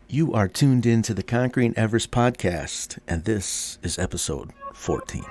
You are tuned in to the Conquering Everest podcast, and this is episode 14.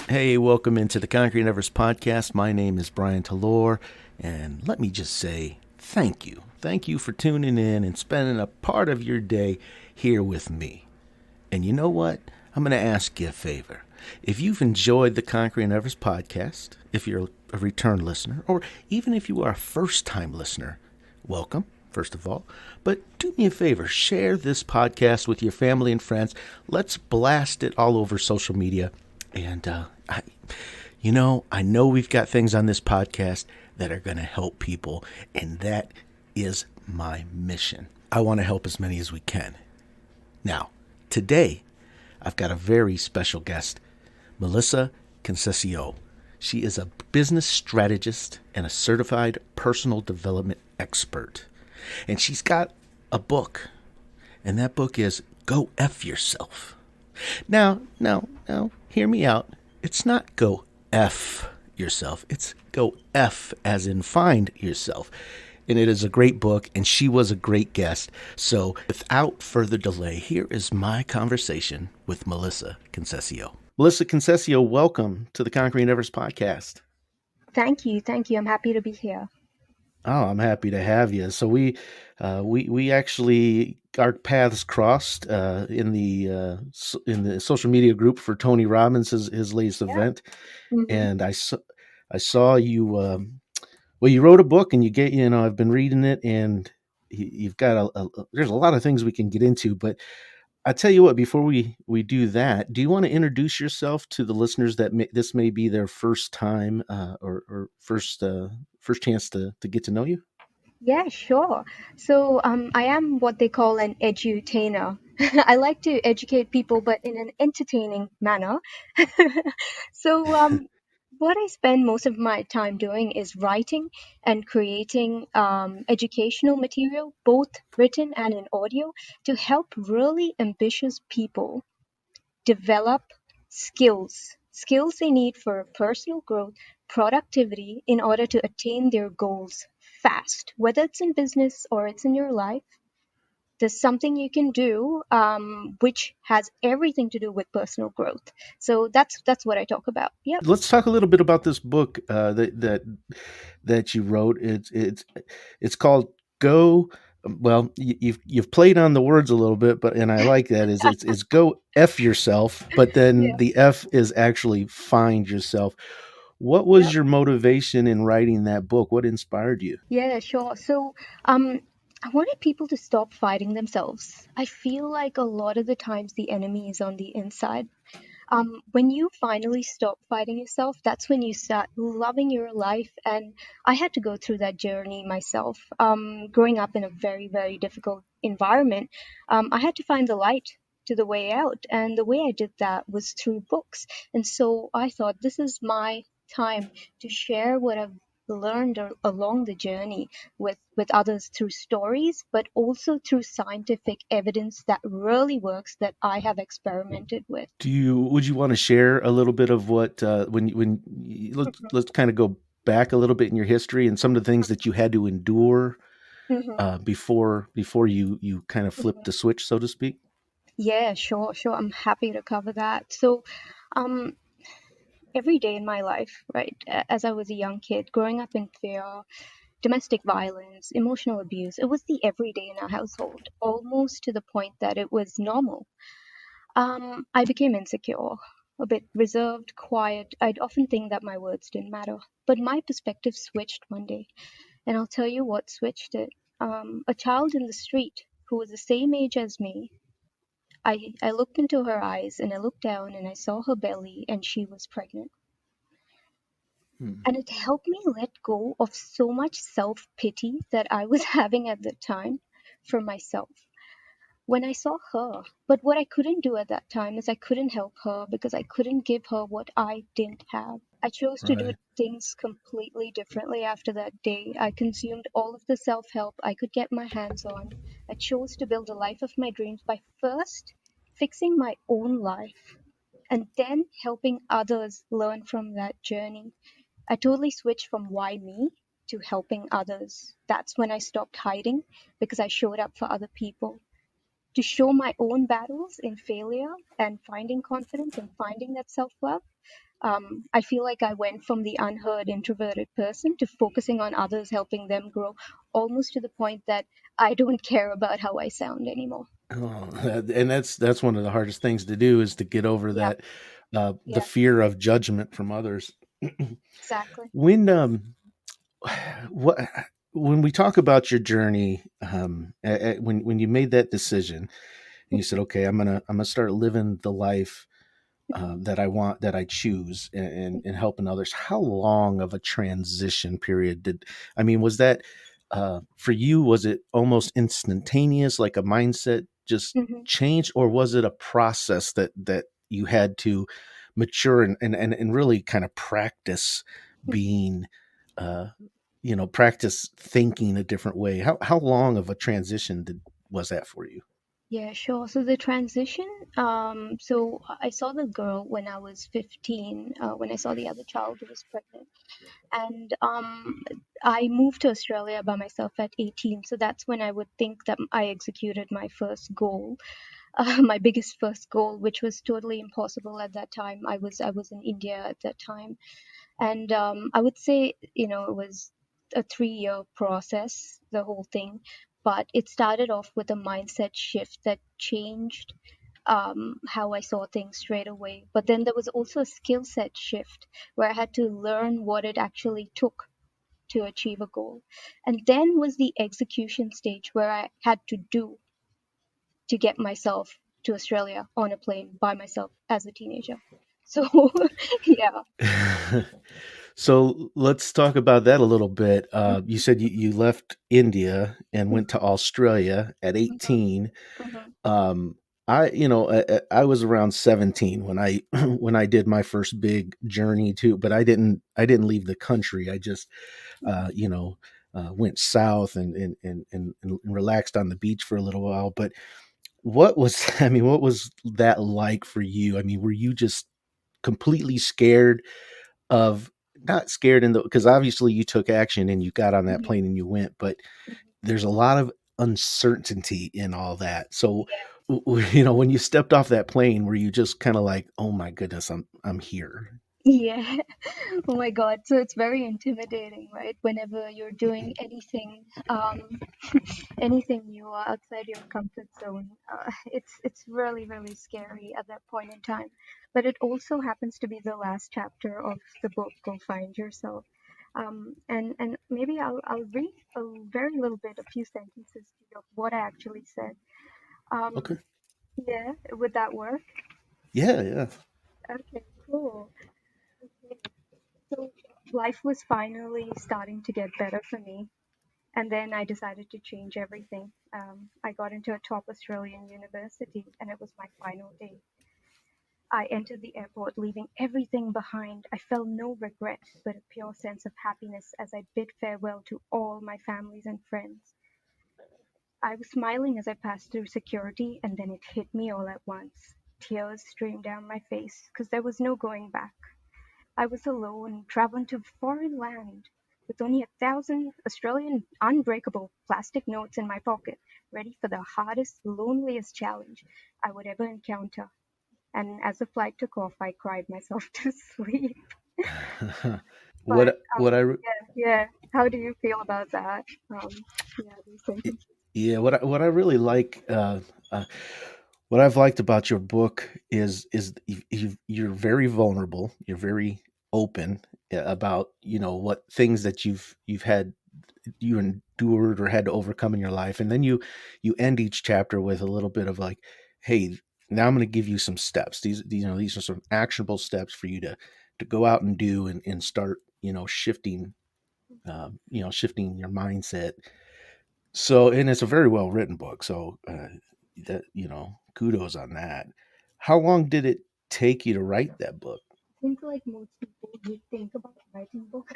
Hey, welcome into the Conquering Everest podcast. My name is Brian Talor, and let me just say thank you. Thank you for tuning in and spending a part of your day here with me. And you know what? I'm going to ask you a favor. If you've enjoyed the Conquering Everest podcast, if you're a return listener, or even if you are a first-time listener, welcome, first of all. But do me a favor, share this podcast with your family and friends. Let's blast it all over social media. And, I know we've got things on this podcast that are going to help people, and that is my mission. I want to help as many as we can. Now, today, I've got a very special guest, Melissa Concessio. She is a business strategist and a certified personal development expert. And she's got a book, and that book is Go F Yourself. Now, hear me out. It's not go F yourself. It's go F as in find yourself. And it is a great book, and she was a great guest. So without further delay, here is my conversation with Melissa Concessio. Melissa Concessio, welcome to the Conquering Everest podcast. Thank you. I'm happy to be here. Oh, I'm happy to have you. So we actually our paths crossed in the social media group for Tony Robbins his latest event, Mm-hmm. and I saw you. Well, you wrote a book, and I've been reading it, and you've got there's a lot of things we can get into, but I tell you what, before we do that, do you want to introduce yourself to the listeners that this may be their first time or first chance to get to know you? Yeah, sure. So I am what they call an edutainer. I like to educate people, but in an entertaining manner. So what I spend most of my time doing is writing and creating educational material, both written and in audio, to help really ambitious people develop skills they need for personal growth, productivity in order to attain their goals fast, whether it's in business or it's in your life. There's something you can do which has everything to do with personal growth. So that's what I talk about. Yep. Let's talk a little bit about this book that you wrote. It's called Go. Well, you've played on the words a little bit, and I like that. It's Go F Yourself, but then Yeah. the F is actually find yourself. What was Yep. your motivation in writing that book? What inspired you? Yeah, sure. So, I wanted people to stop fighting themselves. I feel like a lot of the times the enemy is on the inside. When you finally stop fighting yourself, that's when you start loving your life. And I had to go through that journey myself. Growing up in a very, very difficult environment, I had to find the light to the way out. And the way I did that was through books. And so I thought this is my time to share what I've learned along the journey with others through stories, but also through scientific evidence that really works that I have experimented with. Would you want to share a little bit of what let's kind of go back a little bit in your history and some of the things that you had to endure Mhm, before you kind of flipped mhm. the switch, so to speak? Yeah, sure, sure. I'm happy to cover that. So, um, every day in my life, right, as I was a young kid, growing up in fear, domestic violence, emotional abuse, it was the everyday in our household, almost to the point that it was normal. I became insecure, a bit reserved, quiet. I'd often think that my words didn't matter. But my perspective switched one day, and I'll tell you what switched it. A child in the street who was the same age as me, I looked into her eyes and I looked down and I saw her belly and she was pregnant. Hmm. And it helped me let go of so much self pity that I was having at the time for myself. when I saw her. But what I couldn't do at that time is I couldn't help her because I couldn't give her what I didn't have. I chose to do Right. things completely differently after that day. I consumed all of the self help I could get my hands on. I chose to build a life of my dreams by first fixing my own life and then helping others learn from that journey. I totally switched from why me to helping others. That's when I stopped hiding because I showed up for other people to show my own battles in failure and finding confidence and finding that self love. I feel like I went from the unheard, introverted person to focusing on others, helping them grow, almost to the point that I don't care about how I sound anymore. Oh, and that's one of the hardest things to do is to get over Yeah, that the yeah, fear of judgment from others. exactly. When what when we talk about your journey, when you made that decision and you said, okay, I'm gonna start living the life that I want, that I choose, and helping others. How long of a transition period I mean, was that for you? Was it almost instantaneous, like a mindset just Hmm. change, or was it a process that you had to mature and really kind of practice being, uh, practice thinking a different way? How long of a transition was that for you? Yeah, sure. So the transition, so I saw the girl when I was 15, when I saw the other child who was pregnant. And I moved to Australia by myself at 18. So that's when I would think that I executed my first goal, my biggest first goal, which was totally impossible at that time. I was in India at that time, and I would say, it was a 3-year process, the whole thing. But it started off with a mindset shift that changed how I saw things straight away. But then there was also a skill set shift where I had to learn what it actually took to achieve a goal. And then was the execution stage where I had to do to get myself to Australia on a plane by myself as a teenager. So, yeah. So let's talk about that a little bit. You Mhm, said you left India and went to Australia at mhm, 18. mhm, Um, I was around 17 when I when I did my first big journey too, but I didn't leave the country. I just mhm, went south and relaxed on the beach for a little while. But what was I mean, what was that like for you? I mean, were you just completely scared of, not scared in the, because obviously you took action and you got on that mhm, plane and you went, but mhm. there's a lot of uncertainty in all that. So, Yeah. when you stepped off that plane, were you just kind of like, "Oh my goodness, I'm here." Yeah. Oh my God. So it's very intimidating, right? Whenever you're doing anything, anything new or outside your comfort zone, it's really, really scary at that point in time. But it also happens to be the last chapter of the book, Go Find Yourself. And maybe I'll read a very little bit, a few sentences to you of what I actually said. Okay. Um, yeah, would that work? Yeah, yeah. Okay, cool. Okay. So life was finally starting to get better for me. And then I decided to change everything. I got into a top Australian university, and it was my final day. I entered the airport, leaving everything behind. I felt no regret, but a pure sense of happiness as I bid farewell to all my families and friends. I was smiling as I passed through security, and then it hit me all at once. Tears streamed down my face because there was no going back. I was alone, traveling to a foreign land, with only 1,000 Australian unbreakable plastic notes in my pocket, ready for the hardest, loneliest challenge I would ever encounter. And as the flight took off, I cried myself to sleep. But What I yeah, yeah. How do you feel about that? Yeah, these sentences. Yeah, what I really like, uh, what I've liked about your book is you're very vulnerable. You're very open about what things that you've had, you endured or had to overcome in your life, and then you end each chapter with a little bit of like, hey, now I'm going to give you some steps. These are some actionable steps for you to go out and do and start shifting, shifting your mindset. So, and it's a very well written book. So, that, kudos on that. How long did it take you to write that book? I think like most people, you think about writing book,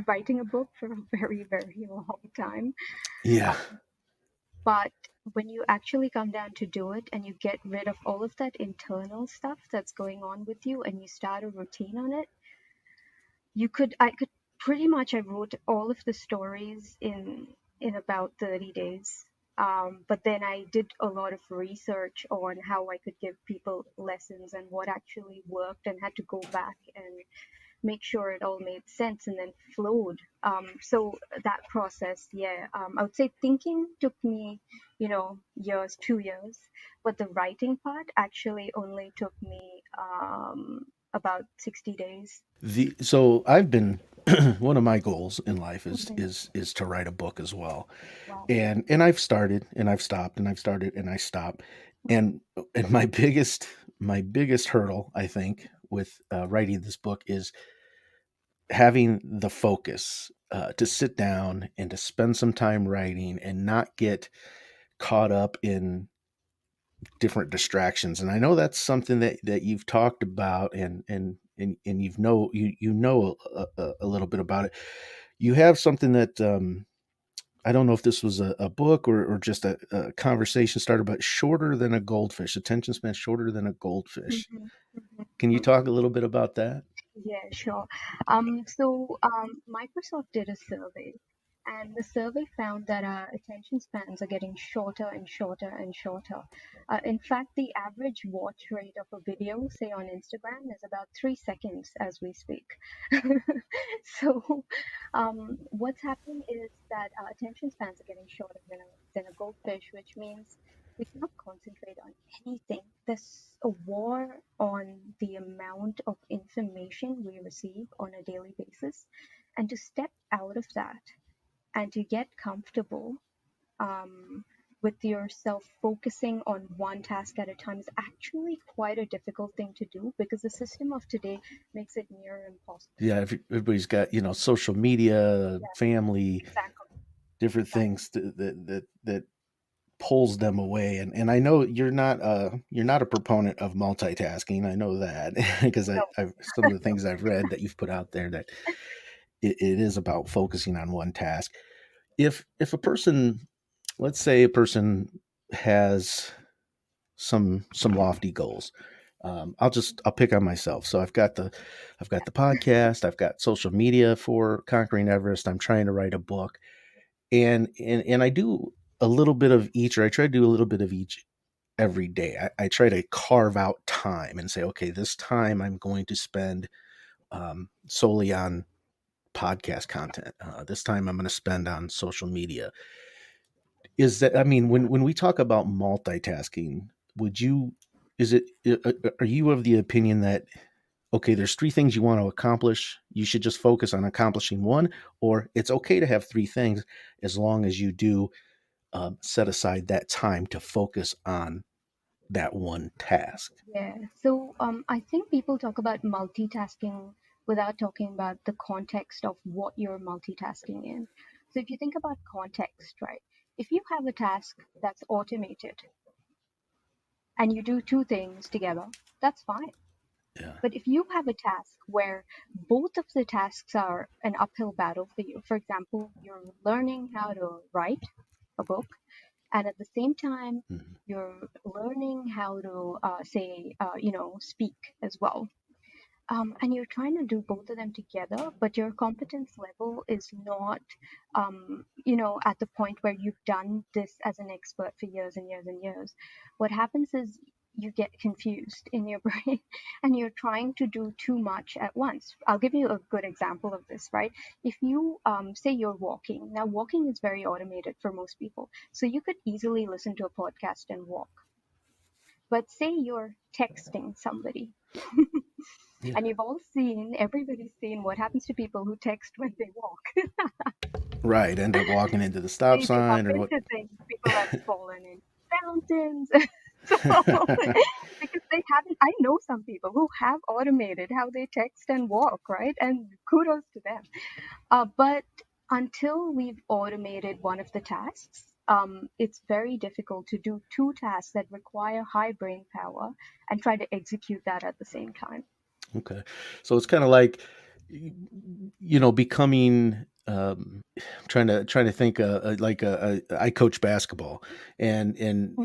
writing a book for a very, very long time. Yeah. But when you actually come down to do it and you get rid of all of that internal stuff that's going on with you and you start a routine on it, I could pretty much, I wrote all of the stories in about 30 days. But then I did a lot of research on how I could give people lessons and what actually worked, and had to go back and make sure it all made sense and then flowed. So that process, yeah, I would say thinking took me, years, 2 years, but the writing part actually only took me about 60 days. So I've been one of my goals in life is Mhm. is is to write a book as well. Wow. And I've started and I've stopped and I've started and I stopped. And my biggest hurdle, I think, with writing this book is having the focus to sit down and to spend some time writing and not get caught up in different distractions. And I know that's something that you've talked about, and you know a little bit about it. You have something that I don't know if this was a book or just a conversation started, but shorter than a goldfish, attention span shorter than a goldfish. Mhm, mhm, Can you mhm. talk a little bit about that? Yeah, sure. Microsoft did a survey, and the survey found that our attention spans are getting shorter and shorter and shorter. In fact, the average watch rate of a video, say on Instagram, is about 3 seconds as we speak. So, what's happening is that our attention spans are getting shorter than a goldfish, which means we cannot concentrate on anything. There's a war on the amount of information we receive on a daily basis. And to step out of that and to get comfortable um, with yourself focusing on one task at a time is actually quite a difficult thing to do, because the system of today makes it near impossible. Yeah, everybody's got social media, Yeah, family, exactly. different Exactly. things that pulls them away. And I know you're not a proponent of multitasking. I know that because No, I've some of the things I've read that you've put out there that it is about focusing on one task. If a person, let's say a person has some lofty goals. I'll pick on myself. So I've got the podcast, I've got social media for Conquering Everest. I'm trying to write a book, and I do a little bit of each, or I try to do a little bit of each every day. I try to carve out time and say, okay, this time I'm going to spend solely on podcast content. This time I'm going to spend on social media. Is that, I mean, when we talk about multitasking, would you is it are you of the opinion that, okay, there's three things you want to accomplish, you should just focus on accomplishing one, or it's okay to have three things as long as you do set aside that time to focus on that one task? Yeah. So I think people talk about multitasking without talking about the context of what you're multitasking in. So if you think about context, right? If you have a task that's automated and you do two things together, that's fine. Yeah. But if you have a task where both of the tasks are an uphill battle for you, for example, you're learning how to write a book, and at the same time, Mhm. you're learning how to say, speak as well, and you're trying to do both of them together, but your competence level is not, at the point where you've done this as an expert for years and years and years. What happens is you get confused in your brain and you're trying to do too much at once. I'll give you a good example of this, right? If you say you're walking, now walking is very automated for most people. So you could easily listen to a podcast and walk. But say you're texting somebody, Yeah. and everybody's seen what happens to people who text when they walk. Right. End up walking into the stop They bump sign or what? into things, people have fallen in fountains. So, because they haven't, I know some people who have automated how they text and walk, right? And kudos to them. But until we've automated one of the tasks, it's very difficult to do two tasks that require high brain power and try to execute that at the same time. Okay. So it's kind of like, becoming, trying to think, I coach basketball, and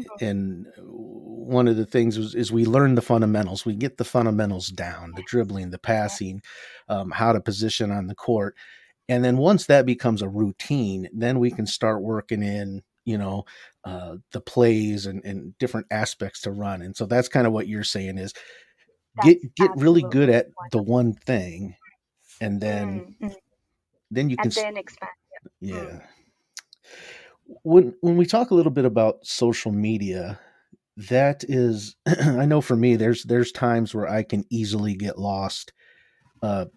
one of the things is we learn the fundamentals. We get the fundamentals down, the dribbling, the Yeah, passing, how to position on the court. And then once that becomes a routine, then we can start working in, the plays and different aspects to run. And so that's kind of what you're saying is that's get really good absolutely at the one thing, and then one. Mm. you can And then expand. Mm. yeah. When we talk a little bit about social media, that is I know for me there's times where I can easily get lost,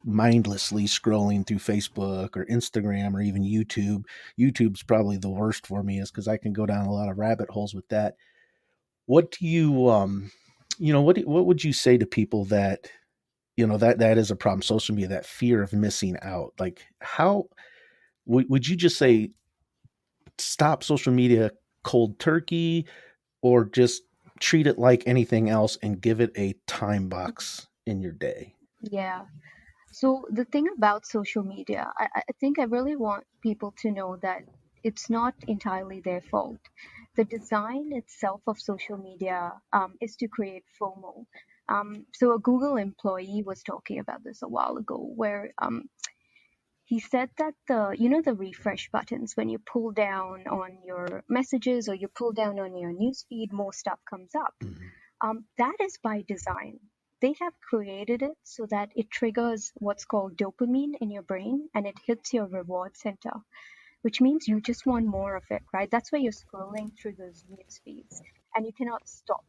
mindlessly scrolling through Facebook or Instagram or even YouTube. YouTube's probably the worst for me, is because I can go down a lot of rabbit holes with that. What do you what would you say to people that, that is a problem? Social media, that fear of missing out. Like, how would you just Yeah. say stop social media cold turkey, or just treat it like anything else and give it a time box in your day? Yeah. So the thing about social media, I think I really want people to know that it's not entirely their fault. The design itself of social media is to create FOMO. So a Google employee was talking about this a while ago, where he said that the refresh buttons, when you pull down on your messages or you pull down on your newsfeed, more stuff comes up. Mhm. That is by design. They have created it so that it triggers what's called dopamine in your brain and it hits your reward center, which means you just want more of it, right? That's why you're scrolling through those news feeds and you cannot stop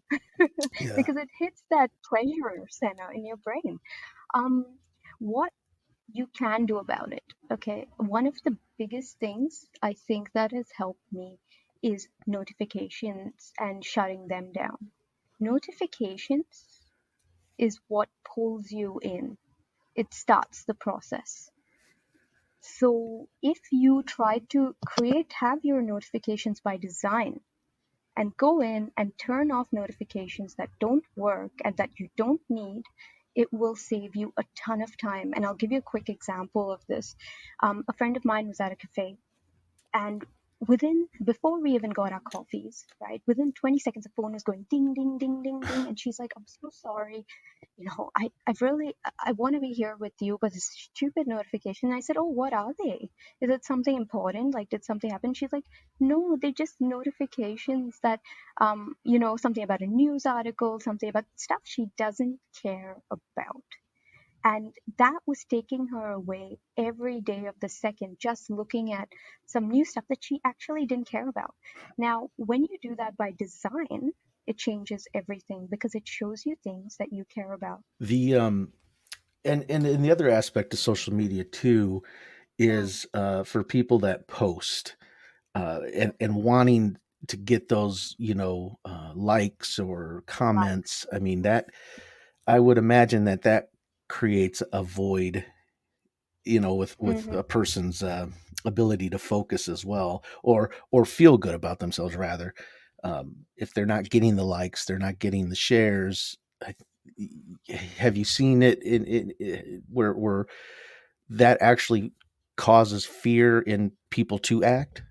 Yeah. because it hits that pleasure center in your brain. Um, what you can do about it, okay? One of the biggest things I think that has helped me is notifications and shutting them down. Notifications is what pulls you in. It starts the process. So if you try to have your notifications by design and go in and turn off notifications that don't work and that you don't need, it will save you a ton of time. And I'll give you a quick example of this. A friend of mine was at a cafe, and before we even got our coffees, right, within 20 seconds, the phone was going ding, ding, ding, ding, ding. And she's like, I'm so sorry. I want to be here with you, but this stupid notification. And I said, oh, what are they? Is it something important? Like, did something happen? She's like, no, they're just notifications that, something about a news article, something about stuff she doesn't care about. And that was taking her away every day of the second, just looking at some new stuff that she actually didn't care about. Now, when you do that by design, it changes everything because it shows you things that you care about. The and the other aspect of social media too Mm, is, for people that post, and wanting to get those, likes or likes. comments. I mean, that I would imagine that creates a void, with Hmm. a person's, ability to focus as well, or feel good about themselves rather. If they're not getting the likes, they're not getting the shares. I, have you seen it where that actually causes fear in people to act?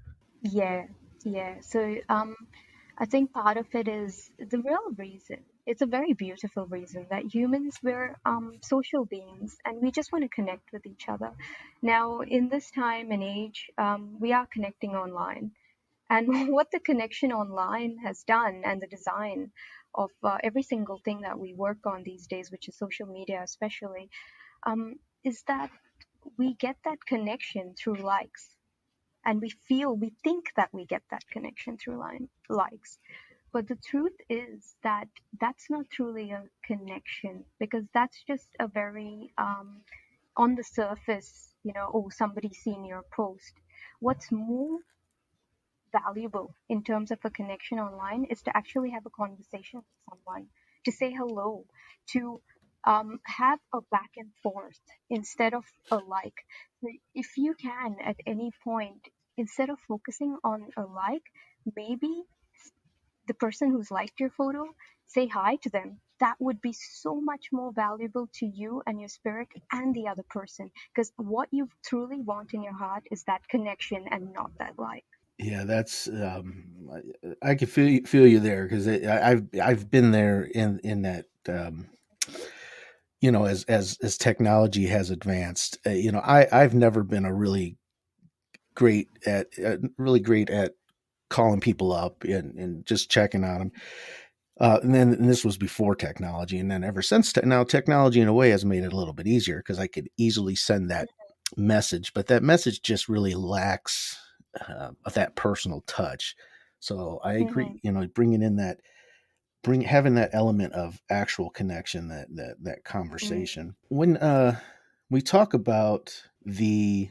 Yeah, yeah. So I think part of it is the real reason. It's a very beautiful reason that humans, we're social beings and we just want to connect with each other. Now, in this time and age, we are connecting online. And what the connection online has done and the design of every single thing that we work on these days, which is social media especially, is that we get that connection through likes, and we think that we get that connection through likes, but the truth is that that's not truly a connection, because that's just a very on the surface, oh, somebody's seen your post. What's more valuable in terms of a connection online is to actually have a conversation with someone, to say hello, to have a back and forth instead of a like. So if you can at any point instead of focusing on a like, maybe the person who's liked your photo, say hi to them. That would be so much more valuable to you and your spirit and the other person. Because what you truly want in your heart is that connection and not that like. Yeah, that's I can feel you there because I've been there in that as technology has advanced. I've never been a really great at calling people up and just checking on them. And this was before technology, and then ever since now technology in a way has made it a little bit easier because I could easily send that message, but that message just really lacks that personal touch. So I agree, Mm-hmm. bringing in that bring having that element of actual connection, that Mm. conversation. When we talk about the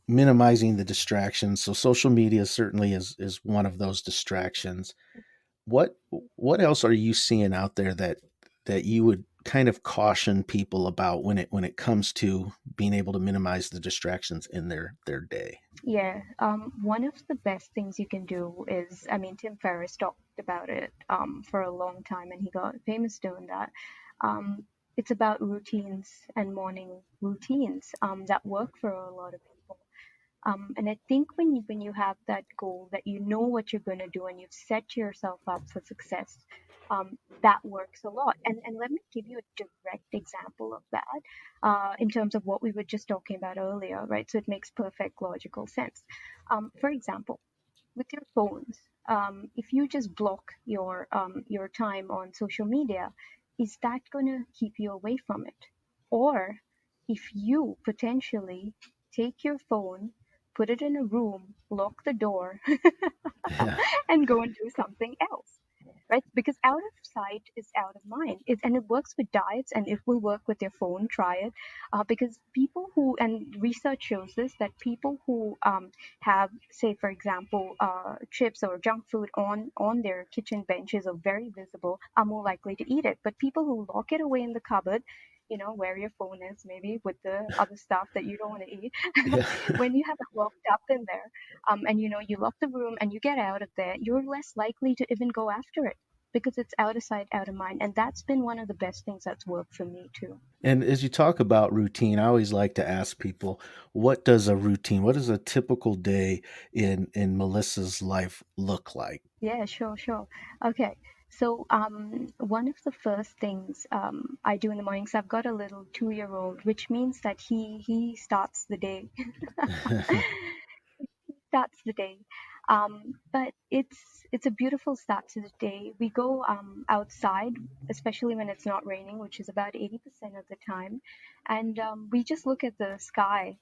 minimizing the distractions, so social media certainly is one of those distractions. What what else are you seeing out there that you would kind of caution people about when it comes to being able to minimize the distractions in their day? Yeah, one of the best things you can do is, I mean, Tim Ferriss talked about it for a long time and he got famous doing that. It's about routines and morning routines that work for a lot of people. And I think when you have that goal that you know what you're going to do and you've set yourself up for success, that works a lot. And let me give you a direct example of that in terms of what we were just talking about earlier, right? So it makes perfect logical sense. For example, with your phones, if you just block your time on social media, is that going to keep you away from it? Or if you potentially take your phone, put it in a room, lock the door, Yeah. and go and do something else, right? Because out of sight is out of mind. And it works with diets and it will work with your phone. Try it. Because people who, and research shows this, that people who have, say, for example, chips or junk food on their kitchen benches or very visible are more likely to eat it. But people who lock it away in the cupboard, where your phone is, maybe with the other stuff that you don't want to eat, Yeah. when you have it locked up in there, and you lock the room and you get out of there, you're less likely to even go after it because it's out of sight, out of mind. And that's been one of the best things that's worked for me too. And as you talk about routine, I always like to ask people, what does a typical day in Melissa's life look like? Yeah, sure, sure. Okay. So, one of the first things I do in the mornings, I've got a little 2-year-old, which means that he starts the day. Starts the day. But it's a beautiful start to the day. We go outside, especially when it's not raining, which is about 80% of the time, and we just look at the sky.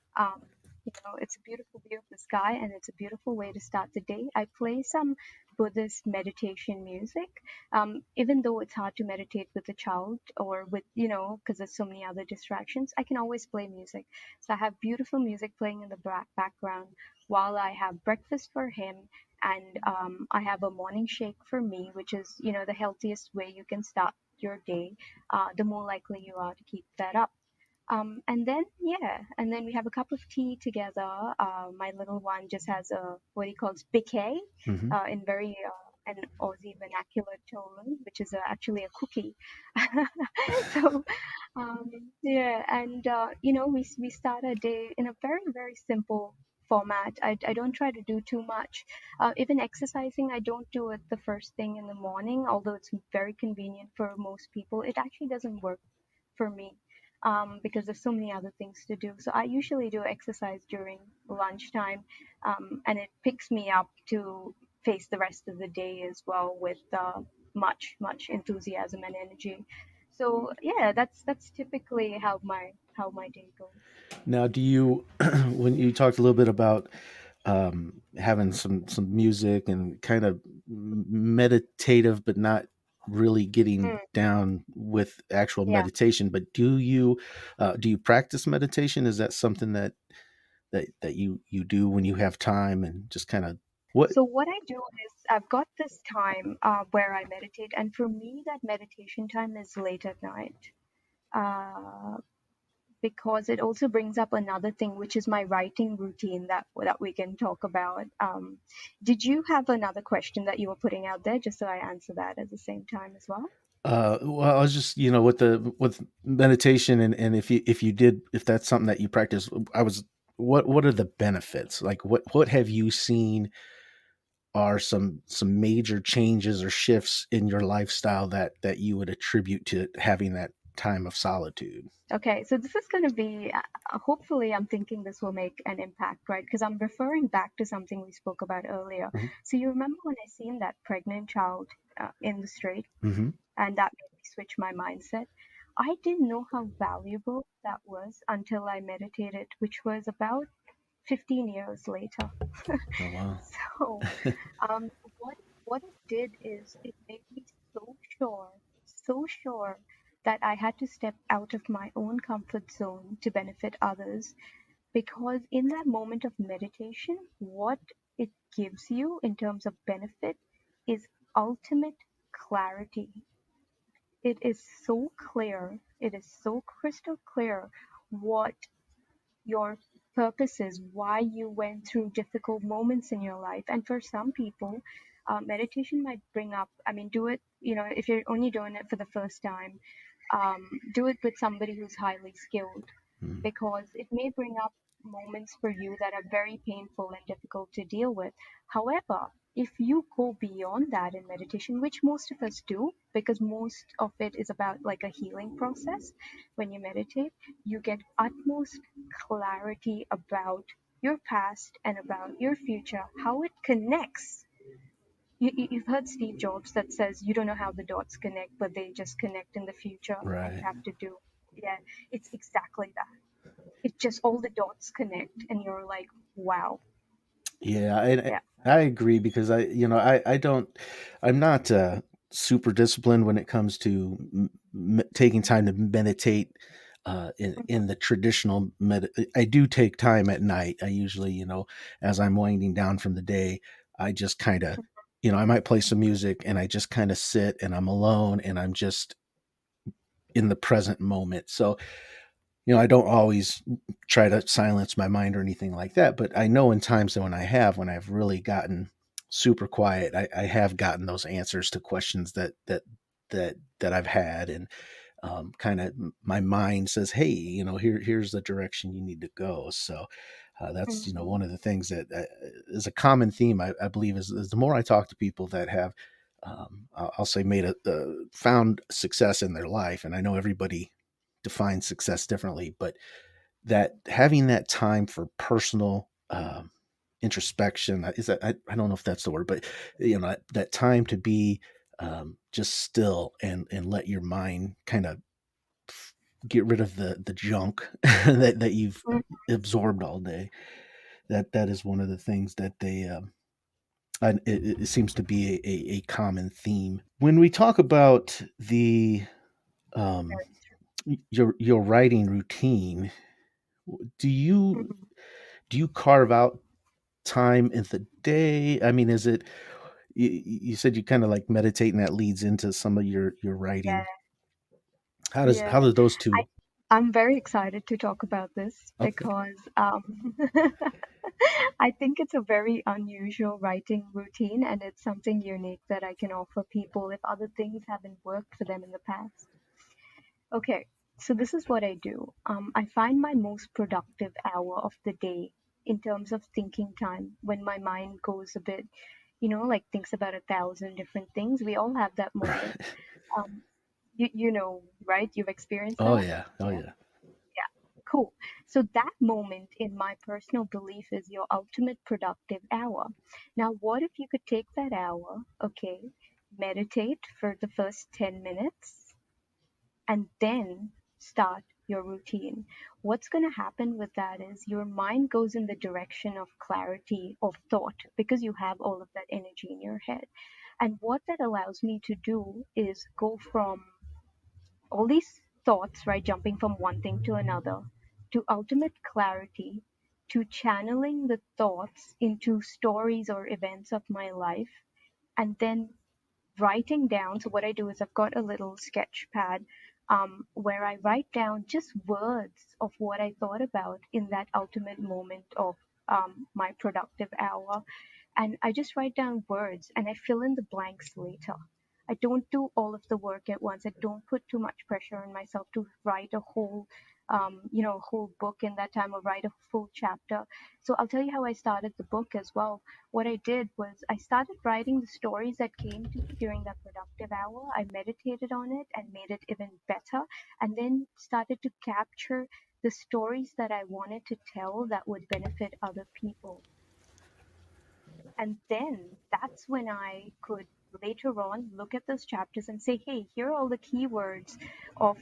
It's a beautiful view of the sky, and it's a beautiful way to start the day. I play some Buddhist meditation music, even though it's hard to meditate with a child or with, because there's so many other distractions. I can always play music. So I have beautiful music playing in the background while I have breakfast for him, and I have a morning shake for me, which is, the healthiest way you can start your day. The more likely you are to keep that up. And then, yeah, and then we have a cup of tea together. My little one just has a what he calls biquet, Hmm. in very an Aussie vernacular tone, which is actually a cookie. So, yeah, and we start our day in a very very simple format. I don't try to do too much. Even exercising, I don't do it the first thing in the morning, although it's very convenient for most people. It actually doesn't work for me because there's so many other things to do. So I usually do exercise during lunchtime, and it picks me up to face the rest of the day as well with much enthusiasm and energy. So yeah, that's typically how my day goes. Now, do you when you talked a little bit about having some music and kind of meditative, but not really getting Mm, down with actual yeah. meditation. But do you practice meditation? Is that something that you do when you have time and just kind of what? So what I do is I've got this time where I meditate, and for me that meditation time is late at night. Uh, because it also brings up another thing, which is my writing routine that we can talk about. Did you have another question that you were putting out there, just so I answer that at the same time as well? Well, I was just, with meditation, and if that's something that you practice, what are the benefits? Like, what have you seen are some major changes or shifts in your lifestyle that you would attribute to having that time of solitude? Okay, so this is going to be, hopefully, I'm thinking this will make an impact, right? Because I'm referring back to something we spoke about earlier. Hmm. So you remember when I seen that pregnant child in the street, Hmm. and that made me switch my mindset? I didn't know how valuable that was until I meditated, which was about 15 years later. Oh, wow. So, um, what what it did is it made me so sure that I had to step out of my own comfort zone to benefit others. Because in that moment of meditation, what it gives you in terms of benefit is ultimate clarity. It is so clear, it is so crystal clear what your purpose is, why you went through difficult moments in your life. And for some people, meditation might bring up, I mean, do it, if you're only doing it for the first time, do it with somebody who's highly skilled, Mm. because it may bring up moments for you that are very painful and difficult to deal with. However, if you go beyond that in meditation, which most of us do, because most of it is about like a healing process, when you meditate, you get utmost clarity about your past and about your future, how it connects. You've heard Steve Jobs that says you don't know how the dots connect, but they just connect in the future. All you Right. have to do, yeah, it's exactly that. It just all the dots connect, and you're like, wow, Yeah, and yeah. I agree because I'm not super disciplined when it comes to taking time to meditate. In the traditional I do take time at night. I usually, as I'm winding down from the day, I just kind of, I might play some music and I just kind of sit and I'm alone and I'm just in the present moment. So, I don't always try to silence my mind or anything like that, but I know in times that when I've really gotten super quiet, I have gotten those answers to questions that I've had, and kind of my mind says, "Hey, here's the direction you need to go." So that's Mhm. one of the things that is a common theme. I believe is the more I talk to people that have, I'll say, made found success in their life, and I know everybody defines success differently, but that having that time for personal introspection, is that, I don't know if that's the word, but that time to be just still and let your mind kind of get rid of the junk that you've Mhm. absorbed all day. That is one of the things that they and it seems to be a common theme when we talk about the um, your writing routine. Do you Mhm. do you carve out time in the day? I mean, is it you said you kind of like meditate and that leads into some of your Yeah, writing. How yeah. does those I, two? I'm very excited to talk about this Okay. because I think it's a very unusual writing routine, and it's something unique that I can offer people if other things haven't worked for them in the past. Okay, so this is what I do. I find my most productive hour of the day in terms of thinking time when my mind goes a bit, like thinks about a thousand different things. We all have that moment. Um, right? You've experienced Oh that? yeah, oh Yeah. yeah. Yeah. Cool. So that moment, in my personal belief, is your ultimate productive hour. Now, what if you could take that hour, okay, meditate for the first 10 minutes, and then start your routine? What's going to happen with that is your mind goes in the direction of clarity of thought because you have all of that energy in your head. And what that allows me to do is go from all these thoughts, right, jumping from one thing to another, to ultimate clarity, to channeling the thoughts into stories or events of my life, and then writing down. So what I do is I've got a little sketch pad where I write down just words of what I thought about in that ultimate moment of my productive hour. And I just write down words and I fill in the blanks later. I don't do all of the work at once. I don't put too much pressure on myself to write a whole, whole book in that time or write a full chapter. So I'll tell you how I started the book as well. What I did was I started writing the stories that came to me during that productive hour. I meditated on it and made it even better, and then started to capture the stories that I wanted to tell that would benefit other people. And then that's when I could later on look at those chapters and say, hey, here are all the keywords of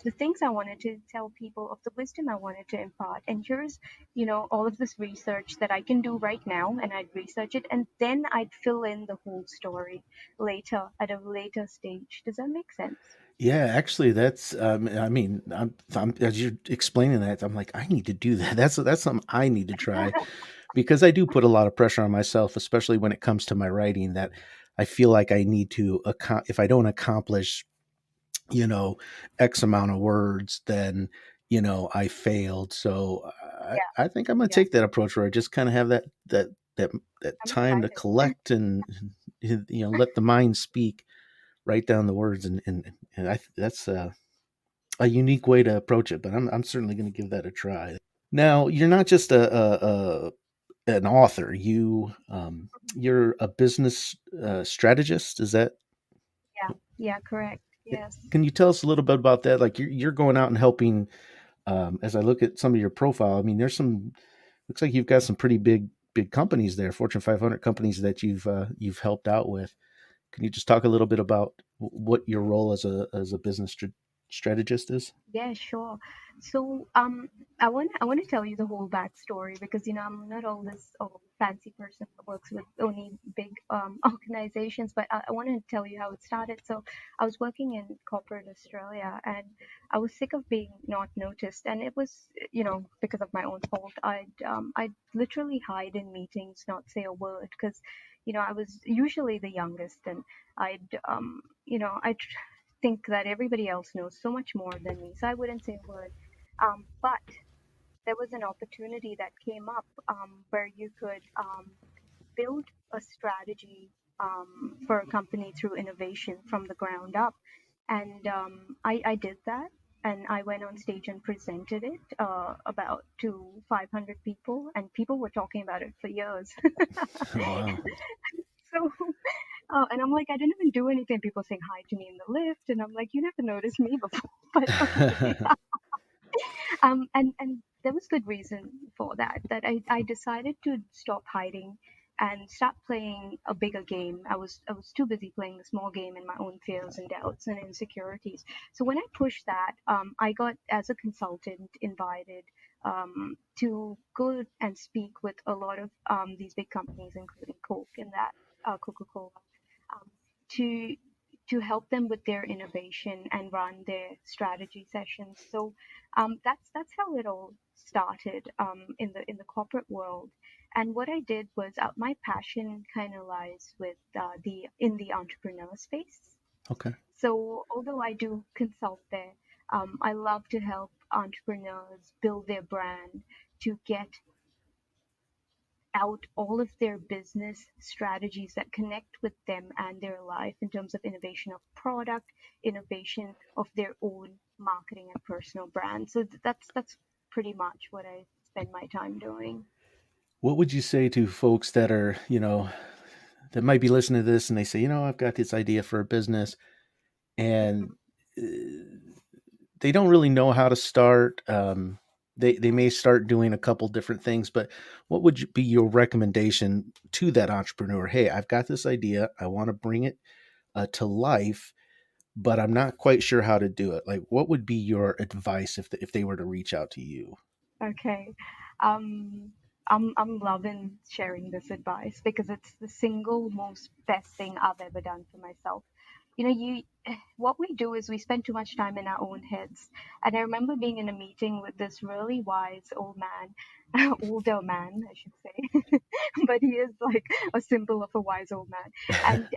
the things I wanted to tell people, of the wisdom I wanted to impart. And here's, all of this research that I can do right now, and I'd research it, and then I'd fill in the whole story later at a later stage. Does that make sense? Yeah, actually, that's. I mean, as you're explaining that, I'm like, I need to do that. That's something I need to try because I do put a lot of pressure on myself, especially when it comes to my writing. That I feel like I need to. If I don't accomplish, X amount of words, then I failed. So Yeah, I think I'm gonna yeah. take that approach where I just kind of have that I'm time to excited. collect and let the mind speak, write down the words, and that's a unique way to approach it. But I'm certainly going to give that a try. Now, you're not just an author. You're a business strategist. Is that? Yeah, yeah, correct. Yes. Can you tell us a little bit about that? Like you're going out and helping. As I look at some of your profile, I mean, there's some. Looks like you've got some pretty big companies there, Fortune 500 companies that you've helped out with. Can you just talk a little bit about what your role as a business strategist is? Yeah, sure. So, I want to tell you the whole backstory because I'm not all this fancy person that works with only big organizations, but I want to tell you how it started. So, I was working in corporate Australia, and I was sick of being not noticed, and it was because of my own fault. I'd literally hide in meetings, not say a word, because I was usually the youngest, and I'd I think that everybody else knows so much more than me, so I wouldn't say a word. But there was an opportunity that came up where you could build a strategy for a company through innovation from the ground up. And I did that. And I went on stage and presented it about to 500 people, and people were talking about it for years. Oh, wow. So, and I'm like, I didn't even do anything. People saying hi to me in the lift, and I'm like, you never noticed me before, but okay. And there was good reason for that. That I decided to stop hiding and start playing a bigger game. I was too busy playing the small game in my own fears and doubts and insecurities. So when I pushed that, I got as a consultant invited to go and speak with a lot of these big companies, including Coke and that Coca-Cola, um, to help them with their innovation and run their strategy sessions. So that's how it all started in the corporate world. And what I did was my passion kind of lies with the in the entrepreneur space. Okay. So although I do consult there, I love to help entrepreneurs build their brand to get out all of their business strategies that connect with them and their life in terms of innovation of product, innovation of their own marketing and personal brand. So that's pretty much what I spend my time doing. What would you say to folks that are, that might be listening to this and they say, I've got this idea for a business and uh, they don't really know how to start. They may start doing a couple different things, but what would be your recommendation to that entrepreneur? Hey, I've got this idea. I want to bring it to life, but I'm not quite sure how to do it. Like, what would be your advice if they were to reach out to you? Okay. Um, I'm loving sharing this advice because it's the single most best thing I've ever done for myself. You what we do is we spend too much time in our own heads. And I remember being in a meeting with this really wise old man, older man, I should say, but he is like a symbol of a wise old man. And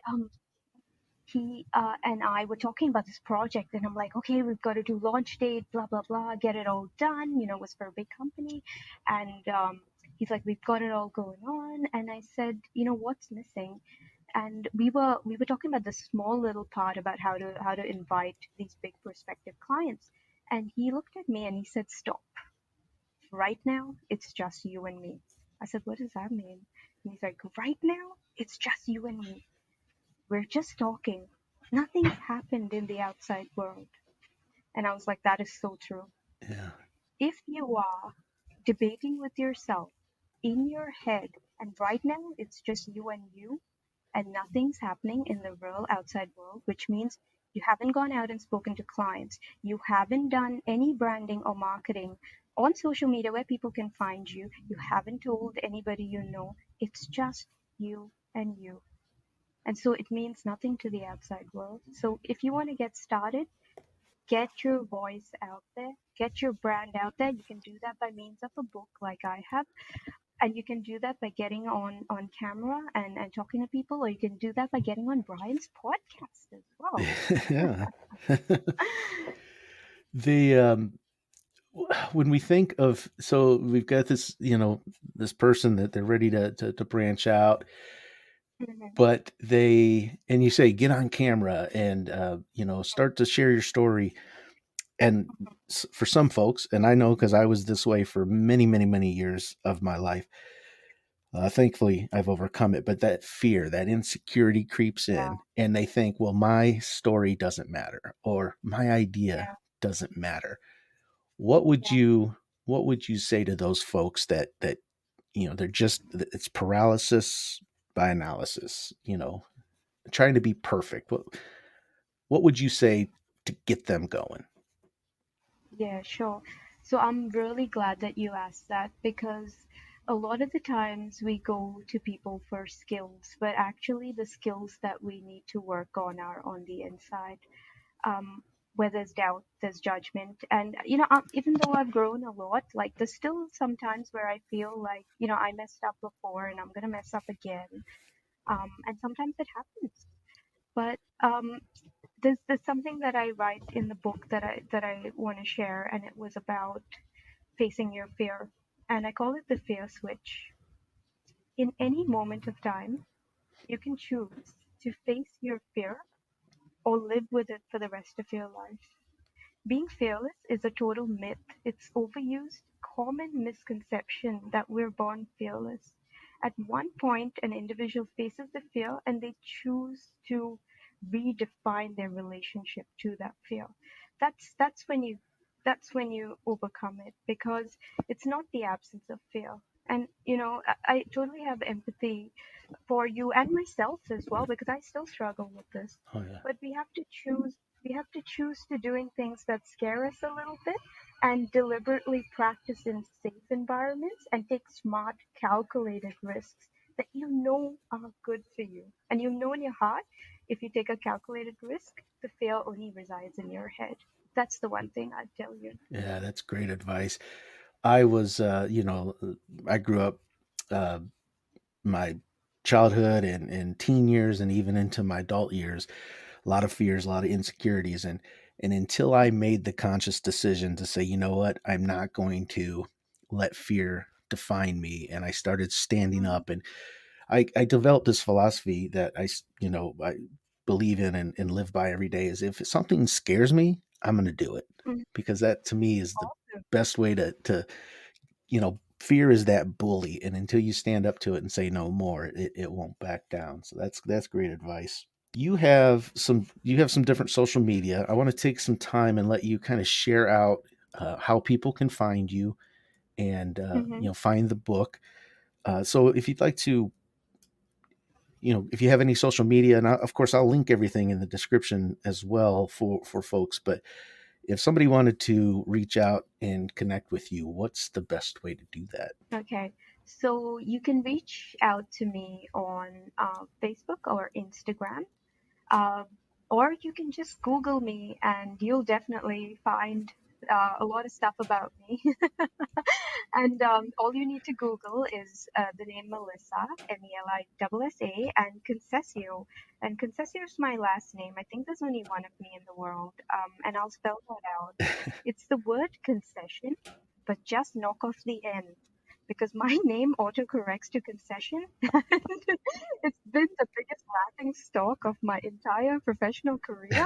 he and I were talking about this project, and I'm like, okay, we've got to do launch date, blah blah blah, get it all done. You know, it was for a big company, and he's like, we've got it all going on, and I said, you know, what's missing? And we were talking about this small little part about how to invite these big prospective clients, and he looked at me and he said, stop. Right now, it's just you and me. I said, what does that mean? And he's like, right now, it's just you and me. We're just talking. Nothing's happened in the outside world. And I was like, that is so true. Yeah. If you are debating with yourself in your head, and right now it's just you and nothing's happening in the real outside world, which means you haven't gone out and spoken to clients, you haven't done any branding or marketing on social media where people can find you, you haven't told anybody you know, it's just you and you. And so it means nothing to the outside world. So if you want to get started, get your voice out there, get your brand out there. You can do that by means of a book like I have, and you can do that by getting on camera and talking to people, or you can do that by getting on Brian's podcast as well. Yeah. The when we think of, so we've got this, this person that they're ready to branch out, Mhm, but they, and you say get on camera and start to share your story. And for some folks, and I know because I was this way for many many many years of my life, thankfully I've overcome it, but that fear, that insecurity creeps yeah, in, and they think, well, my story doesn't matter, or my idea yeah, doesn't matter. what would yeah, you what would you say to those folks that they're just, it's paralysis by analysis, trying to be perfect? What would you say to get them going? yeah, sure. So I'm really glad that you asked that, because a lot of the times we go to people for skills, but actually the skills that we need to work on are on the inside. Where there's doubt, there's judgment. And, even though I've grown a lot, like there's still sometimes where I feel like, I messed up before and I'm going to mess up again. And sometimes it happens. But there's something that I write in the book that I want to share, and it was about facing your fear. And I call it the fear switch. In any moment of time, you can choose to face your fear or live with it for the rest of your life. Being fearless is a total myth. It's overused, common misconception that we're born fearless. At one point, an individual faces the fear and they choose to redefine their relationship to that fear. That's when you overcome it, because it's not the absence of fear. And I totally have empathy for you and myself as well, because I still struggle with this. Oh yeah. But we have to choose to doing things that scare us a little bit, and deliberately practice in safe environments and take smart, calculated risks that you know are good for you. And you know in your heart, if you take a calculated risk, the fear only resides in your head. That's the one thing I'd tell you. Yeah, that's great advice. I was, I grew up, uh, my childhood and teen years and even into my adult years, a lot of fears, a lot of insecurities, and until I made the conscious decision to say, you know what, I'm not going to let fear define me, and I started standing Mm, up, and I developed this philosophy that I believe in and live by every day, is if something scares me, I'm going to do it, mm, because that to me is the awesome. best way to fear is that bully, and until you stand up to it and say no more, it won't back down. So that's great advice. You have some different social media. I want to take some time and let you kind of share out how people can find you, and Hmm. find the book. So if you'd like to, if you have any social media, and of course I'll link everything in the description as well for folks. But if somebody wanted to reach out and connect with you, what's the best way to do that? Okay, so you can reach out to me on Facebook or Instagram, uh, or you can just Google me and you'll definitely find. a lot of stuff about me. And all you need to Google is the name Melissa, Melissa, and Concessio. And Concessio is my last name. I think there's only one of me in the world. And I'll spell that out. It's the word concession, but just knock off the N. Because my name autocorrects to concession. And it's been the biggest laughing stock of my entire professional career.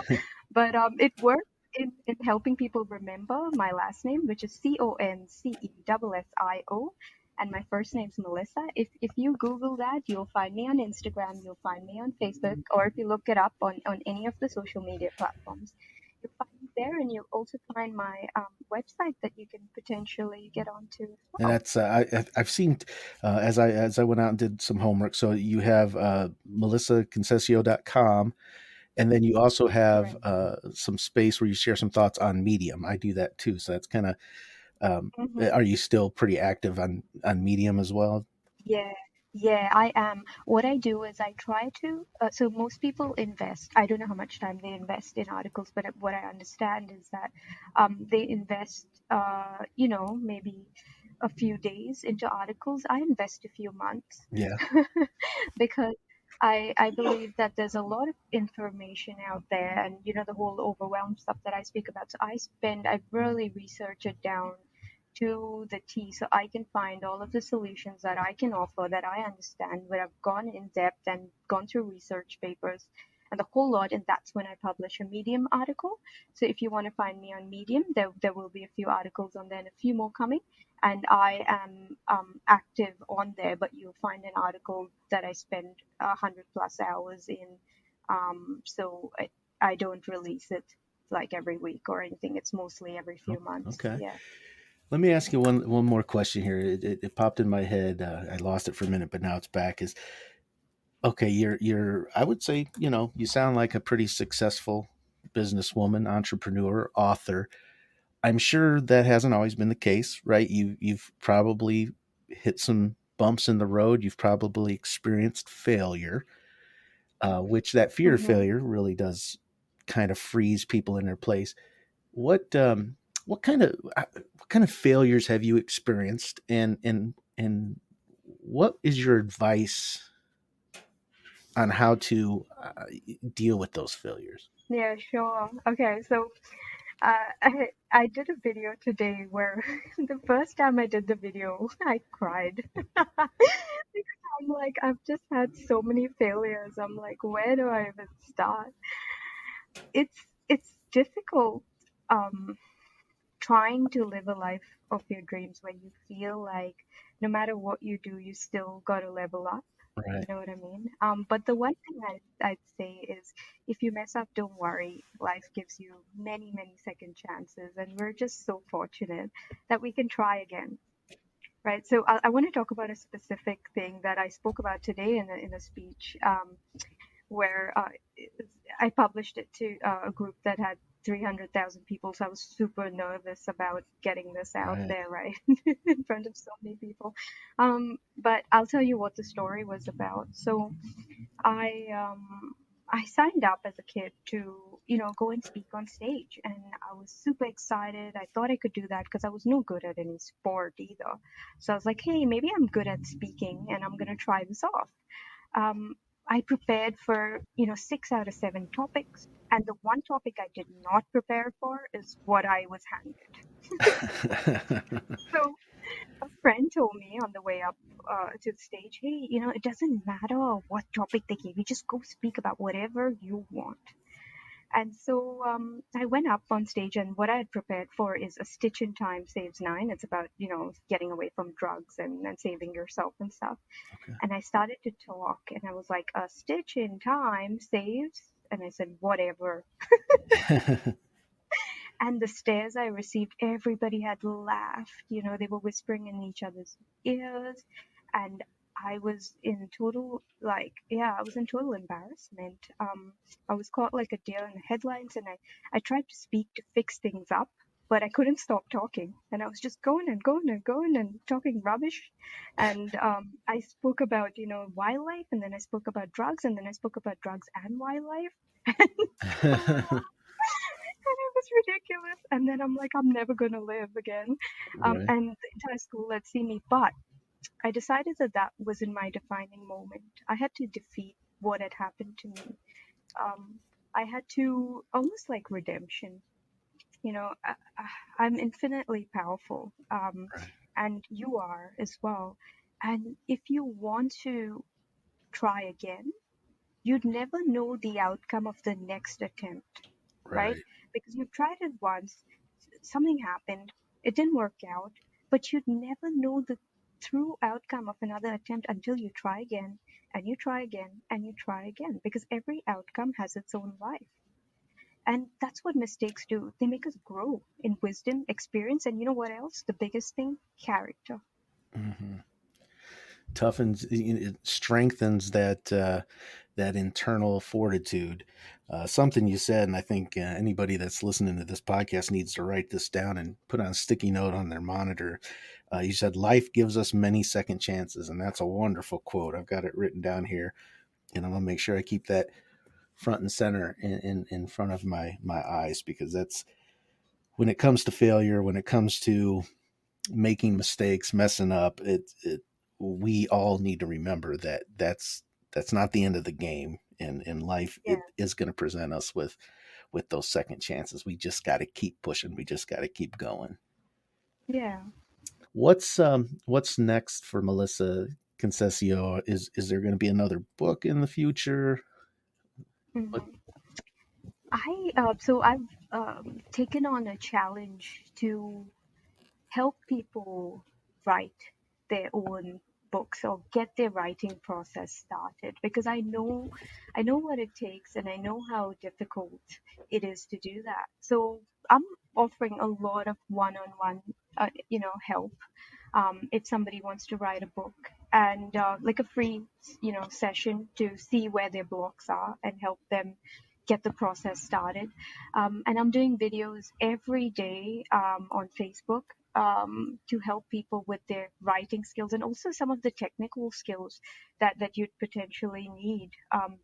But it works in helping people remember my last name, which is Concessio, and my first name's Melissa. If you Google that, you'll find me on Instagram, you'll find me on Facebook, or if you look it up on any of the social media platforms, you'll find me there, and you'll also find my website that you can potentially get onto as And well. that's I've seen as I went out and did some homework. So you have melissaconcessio.com, and then you also have Right. some space where you share some thoughts on Medium. I do that too. So that's kind of Mm-hmm. are you still pretty active on Medium as well? Yeah, yeah, I am. What I do is I try to, so most people invest. I don't know how much time they invest in articles, but what I understand is that they invest, maybe a few days into articles. I invest a few months Yeah, because I believe that there's a lot of information out there, and the whole overwhelmed stuff that I speak about. So I really research it down to the T, so I can find all of the solutions that I can offer that I understand, where I've gone in depth and gone through research papers and the whole lot, and that's when I publish a Medium article. So if you want to find me on Medium, there will be a few articles on there and a few more coming, and I am active on there. But you'll find an article that I spend 100+ hours in. So I don't release it like every week or anything. It's mostly every oh, few months. okay. Yeah. Let me ask you one more question here. It popped in my head. I lost it for a minute, but now it's back. Is okay. You're I would say you sound like a pretty successful businesswoman, entrepreneur, author. I'm sure that hasn't always been the case, right? You've probably hit some bumps in the road. You've probably experienced failure, which that fear of Mm-hmm. failure really does kind of freeze people in their place. What um, what kind of failures have you experienced, and what is your advice on how to deal with those failures? Yeah, sure. Okay, so I did a video today where the first time I did the video, I cried. Because I'm like, I've just had so many failures. I'm like, where do I even start? It's difficult trying to live a life of your dreams when you feel like no matter what you do, you still got to level up. You Right. know what I mean? But the one thing I'd say is if you mess up, don't worry. Life gives you many, many second chances, and we're just so fortunate that we can try again, right? So I want to talk about a specific thing that I spoke about today in a speech. Where I published it to a group that had 300,000 people. So I was super nervous about getting this out Right. there, right, in front of so many people. But I'll tell you what the story was about. So I um, I signed up as a kid to go and speak on stage, and I was super excited. I thought I could do that because I was no good at any sport either. So I was like, hey, maybe I'm good at speaking, and I'm gonna try this off. um, I prepared for 6 out of 7 topics, and the one topic I did not prepare for is what I was handed. So a friend told me on the way up to the stage, hey, it doesn't matter what topic they gave you, just go speak about whatever you want. And so I went up on stage, and what I had prepared for is a stitch in time saves nine. It's about, getting away from drugs and saving yourself and stuff. Okay. And I started to talk, and I was like, a stitch in time saves. And I said, whatever. And the stares I received, everybody had laughed. They were whispering in each other's ears. And I was in total, like, yeah, I was in total embarrassment. I was caught like a deer in the headlines, and I tried to speak to fix things up, but I couldn't stop talking. And I was just going and going and going and talking rubbish. And I spoke about, wildlife, and then I spoke about drugs, and then I spoke about drugs and wildlife. was ridiculous. And then I'm like, I'm never going to live again. Right. And the entire school had seen me. But I decided that that wasn't my defining moment. I had to defeat what had happened to me. Um, I had to almost like redemption. I'm infinitely powerful, Right. and you are as well. And if you want to try again, you'd never know the outcome of the next attempt, right? Right. Because you've tried it once, something happened, it didn't work out, but you'd never know the true outcome of another attempt until you try again, and you try again, and you try again, because every outcome has its own life. And that's what mistakes do. They make us grow in wisdom, experience, and you know what else? The biggest thing? Character. Hmm. Toughens, it strengthens that internal fortitude. Something you said, and I think anybody that's listening to this podcast needs to write this down and put on a sticky note on their monitor. You said life gives us many second chances, and that's a wonderful quote. I've got it written down here, and I'm gonna make sure I keep that front and center in front of my eyes, because that's when it comes to failure, when it comes to making mistakes, messing up, it we all need to remember that that's not the end of the game. And in life, Yeah, it is going to present us with those second chances. We just got to keep pushing. We just got to keep going. yeah. What's next for Melissa Concessio? Is there going to be another book in the future? What? hmm I've taken on a challenge to help people write their own books or get their writing process started, because I know what it takes, and I know how difficult it is to do that. So I'm offering a lot of one-on-one help, if somebody wants to write a book, and like a free session to see where their blocks are and help them get the process started. And I'm doing videos every day on Facebook, to help people with their writing skills, and also some of the technical skills that you'd potentially need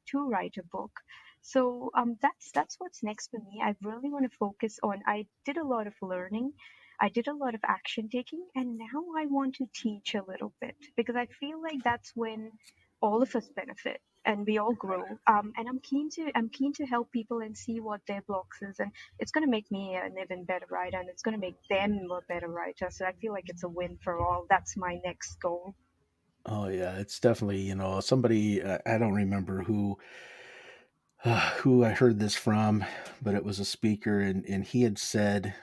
to write a book. So that's what's next for me. I really want to focus on. I did a lot of learning, I did a lot of action taking, and now I want to teach a little bit, because I feel like that's when all of us benefit and we all grow. And I'm keen to help people and see what their blocks is, and it's going to make me an even better writer, and it's going to make them a better writer. So I feel like it's a win for all. That's my next goal. Oh yeah, it's definitely, somebody, I don't remember who I heard this from, but it was a speaker, and he had said,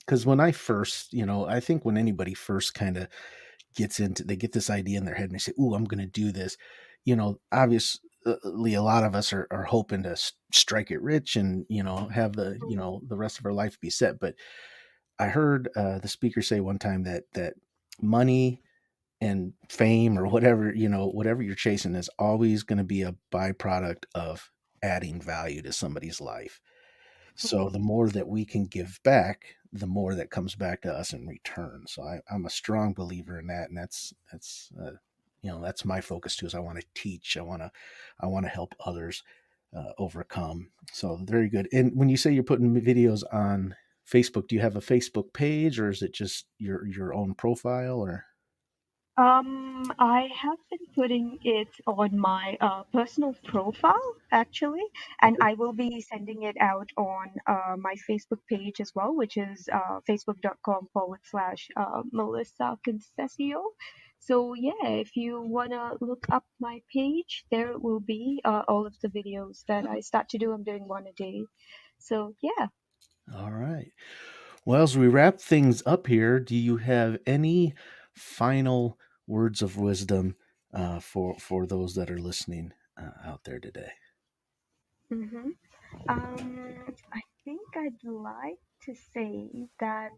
because when I first, I think when anybody first kind of they get this idea in their head and they say, "Ooh, I'm going to do this," obviously a lot of us are hoping to strike it rich and have the rest of our life be set. But I heard the speaker say one time that money and fame, or whatever, whatever you're chasing, is always going to be a byproduct of adding value to somebody's life. So the more that we can give back, the more that comes back to us in return. So I'm a strong believer in that, and that's my focus too. Is I want to teach, I want to help others overcome. So very good. And when you say you're putting videos on Facebook, do you have a Facebook page, or is it just your own profile, or? I have been putting it on my personal profile, actually, and Okay. I will be sending it out on my Facebook page as well, which is facebook.com/, Melissa Concessio. So, yeah, if you want to look up my page, there will be all of the videos that I start to do. I'm doing one a day. So, yeah. All right. Well, as we wrap things up here, do you have any final words of wisdom for those that are listening out there today? hmm I think I'd like to say that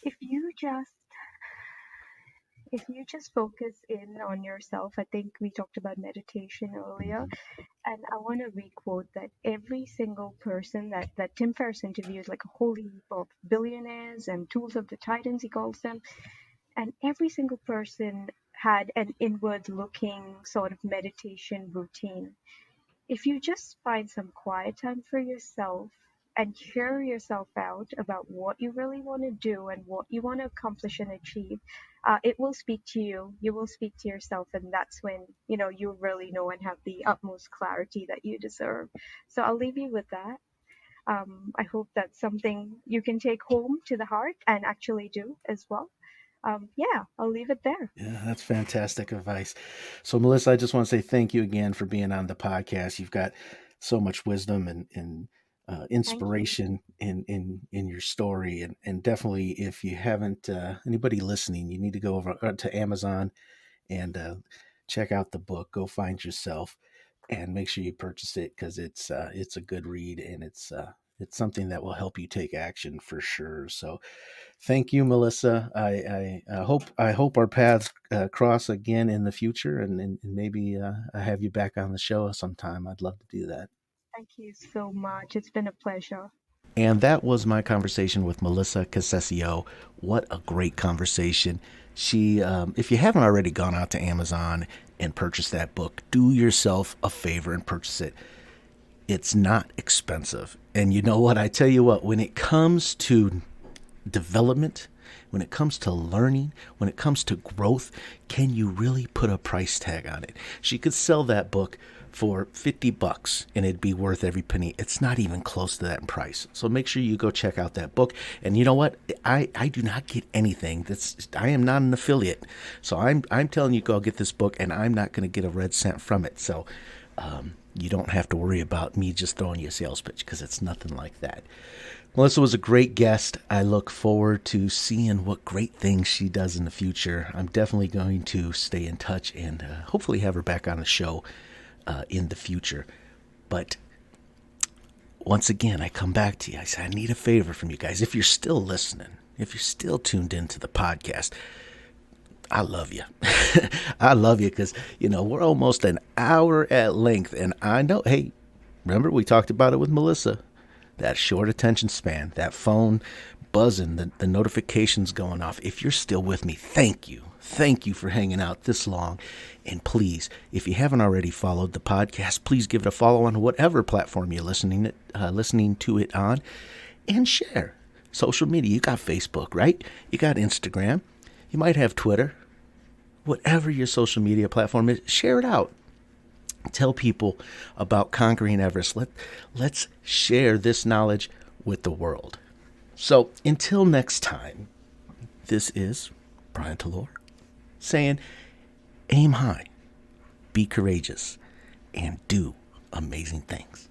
if you just if you just focus in on yourself, I think we talked about meditation earlier, Mhm. and I want to requote that every single person that Tim Ferriss interviews, like a whole heap of billionaires and tools of the titans, he calls them, and every single person had an inward looking sort of meditation routine. If you just find some quiet time for yourself, and hear yourself out about what you really want to do and what you want to accomplish and achieve, it will speak to you. You will speak to yourself, and that's when you really know and have the utmost clarity that you deserve. So I'll leave you with that. I hope that's something you can take home to the heart and actually do as well. Yeah, I'll leave it there. Yeah, that's fantastic advice. So, Melissa, I just want to say thank you again for being on the podcast. You've got so much wisdom and Thank you. inspiration in your story, and definitely, if you haven't, anybody listening, you need to go over to Amazon and check out the book. Go find yourself, and make sure you purchase it because it's a good read, and it's something that will help you take action for sure. So, thank you, Melissa. I hope our paths cross again in the future, and maybe I have you back on the show sometime. I'd love to do that. Thank you so much. It's been a pleasure. And that was my conversation with Melissa Concessio. What a great conversation. If you haven't already gone out to Amazon and purchased that book, do yourself a favor and purchase it. It's not expensive. And you know what? I tell you what, when it comes to development, when it comes to learning, when it comes to growth, can you really put a price tag on it? She could sell that book for $50 and it'd be worth every penny. It's not even close to that in price. So make sure you go check out that book. And you know what? I do not get anything. I am not an affiliate. So I'm telling you, go get this book, and I'm not going to get a red cent from it. So you don't have to worry about me just throwing you a sales pitch, because it's nothing like that. Melissa was a great guest. I look forward to seeing what great things she does in the future. I'm definitely going to stay in touch and hopefully have her back on the show in the future. But once again, I come back to you. I say, I need a favor from you guys. If you're still listening, if you're still tuned into the podcast, I love you. I love you because, we're almost an hour at length. And I know, hey, remember we talked about it with Melissa, that short attention span, that phone buzzing, the notifications going off. If you're still with me, thank you. Thank you for hanging out this long. And please, if you haven't already followed the podcast, please give it a follow on whatever platform you're listening to it on, and share. Social media, you got Facebook, right? You got Instagram. You might have Twitter. Whatever your social media platform is, share it out. Tell people about conquering Everest. Let's share this knowledge with the world. So until next time, this is Brian Talor saying, aim high, be courageous, and do amazing things.